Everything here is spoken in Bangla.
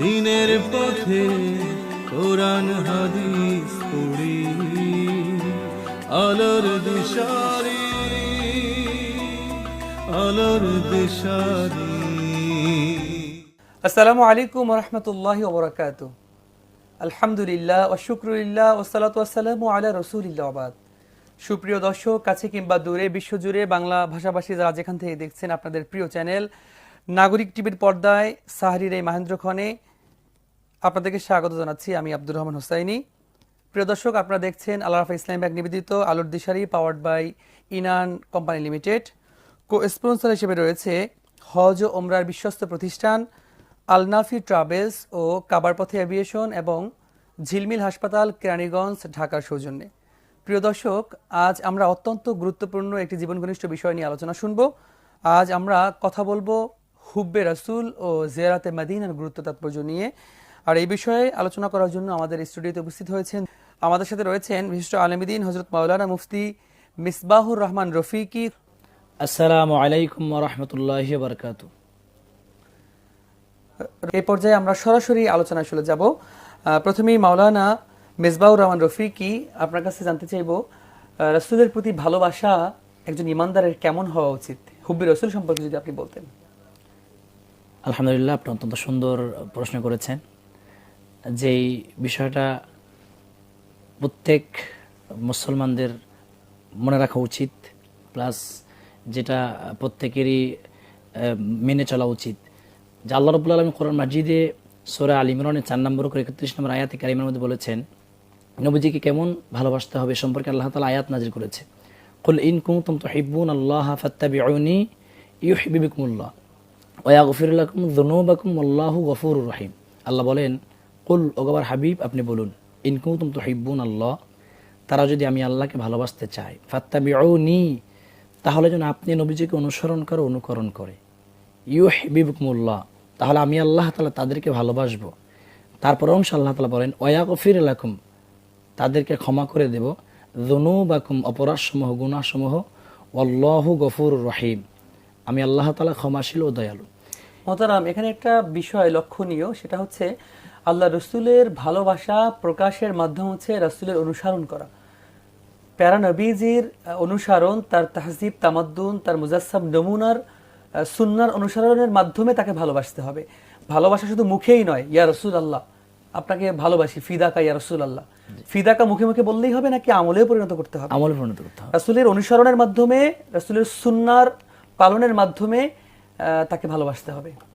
দিনের পথে কোরআন হাদিস পড়ি আলোর দিশারি আলোর দিশারি। আসসালামু আলাইকুম ওয়া রাহমাতুল্লাহি ওয়া বারাকাতুহু। আলহামদুলিল্লাহ ওয়া শুকরুলিল্লাহ ওয়া সালাতু ওয়া সালামু আলা রাসূলিল্লাহ ওয়া বাদ। সুপ্রিয় দর্শক, কাছে কিংবা দূরে, বিশ্বজুড়ে বাংলা ভাষাভাষী যারা যেখান থেকে দেখছেন, আপনাদের প্রিয় চ্যানেল নাগরিক টিভির পর্দায় সাহরির এই মাহেন্দ্রক্ষণে আপনাদেরকে স্বাগত জানাচ্ছি। আমি আব্দুর রহমান হোসাইনি। প্রিয় দর্শক, আপনারা দেখছেন আল আরাফা ইসলামী ব্যাংক নিবেদিত আলোর দিশারি, powered by Inan company limited. Co sponsor হিসেবে রয়েছে হজ ও ওমরার বিশ্বস্ত প্রতিষ্ঠান আল নাফি ট্রাভেলস ও কাবার পথে এভিয়েশন এবং ঝিলমিল হাসপাতাল, কেরানীগঞ্জ, ঢাকার সৌজন্যে। প্রিয় দর্শক, আজ আমরা অত্যন্ত গুরুত্বপূর্ণ একটি জীবন ঘনিষ্ঠ বিষয় নিয়ে আলোচনা শুনব। আজ আমরা কথা বলবো হুব্বে রাসূল ও জিয়ারাতে মদিনার গুরুত্ব তাৎপর্য নিয়ে। আর এই বিষয়ে আলোচনা করার জন্য আমাদের স্টুডিওতে উপস্থিত হয়েছেন, আমাদের সাথে রয়েছেন বিশিষ্ট আলেমদ্বীন হযরত মাওলানা মুফতি মিসবাহুর রহমান রফিকি। আসসালামু আলাইকুম ওয়া রাহমাতুল্লাহি ওয়া বারাকাতুহু। এই পর্যায়ে আমরা সরাসরি আলোচনায় চলে যাব। প্রথমেই মাওলানা মিসবাহুর রহমান রফিকি, আপনার কাছে জানতে চাইব, রাসূলের প্রতি ভালোবাসা একজন ইমানদারের কেমন হওয়া উচিত? হুব্বে রাসূল সম্পর্কে যদি আপনি বলতেন। আলহামদুলিল্লাহ, আপনি অত্যন্ত সুন্দর প্রশ্ন করেছেন। যেই বিষয়টা প্রত্যেক মুসলমানদের মনে রাখা উচিত, প্লাস যেটা প্রত্যেকেরই মেনে চলা উচিত, যে আল্লাহ রাব্বুল আলামিন কোরআন মাজিদে সূরা আল ইমরানের 4 নম্বর করে 31 নম্বর আয়াতে কারিমার মধ্যে বলেছেন নবীজিকে কেমন ভালোবাসতে হবে সম্পর্কে আল্লাহ তাআলা আয়াত নাযিল করেছে। কুল ইন কুনতুম তুহিব্বুনাল্লাহা ফাত্তাবিউনি ইউহিব্বুকুমুল্লাহ ওয়া ইয়াগফির লাকুম যুনুবাকুম ওয়াল্লাহু গফুরুর রহিম। আল্লাহ বলেন, কুল, ওগবার হাবিব আপনি বলুন, ইন কুনতুম তুহিব্বুনাল্লাহ, তারা যদি আমি আল্লাহকে ভালোবাসতে চাই, ফাত্তাবিউনি, তাহলে যেন আপনি নবীজিকে অনুকরণ করে, ইউহিব্বুকুমুল্লাহ, তাহলে আমি আল্লাহ তাআলা তাদেরকে ভালোবাসবো। তারপর অংশ আল্লাহ তাআলা বলেন, ওয়া ইয়াগফির লাকুম, তাদেরকে ক্ষমা করে দেব, যুনুবাকুম, অপরাধসমূহ, গুনাহসমূহ, ওয়াল্লাহু গফুরুর রহিম, আমি আল্লাহ তাআলা ক্ষমাশীল ও দয়ালু। মোহতারাম, এখানে একটা বিষয় লক্ষণীয়, সেটা হচ্ছে আল্লাহ রসুলের ভালোবাসা প্রকাশের মাধ্যম হচ্ছে রসুলের অনুসরণ করা। প্যারা নবীজির অনুসরণ, তার তাহজিব, তামাদ্দুন, তার মুজাসসাম নমুনার সুন্নার অনুসরণের মাধ্যমে তাকে ভালোবাসতে হবে। ভালোবাসা শুধু মুখেই নয়, ইয়া রসুল আল্লাহ, আপনাকে ভালোবাসি, ফিদাকা ইয়া রসুল আল্লাহ। ফিদাকা মুখে মুখে বললেই হবে নাকি আমলেও পরিণত করতে হবে? আমলে পরিণত করতে হবে। রাসূলের অনুসরণের মাধ্যমে, রাসূলের সুন্নার পালনের মাধ্যমে তাকে ভালোবাসতে হবে।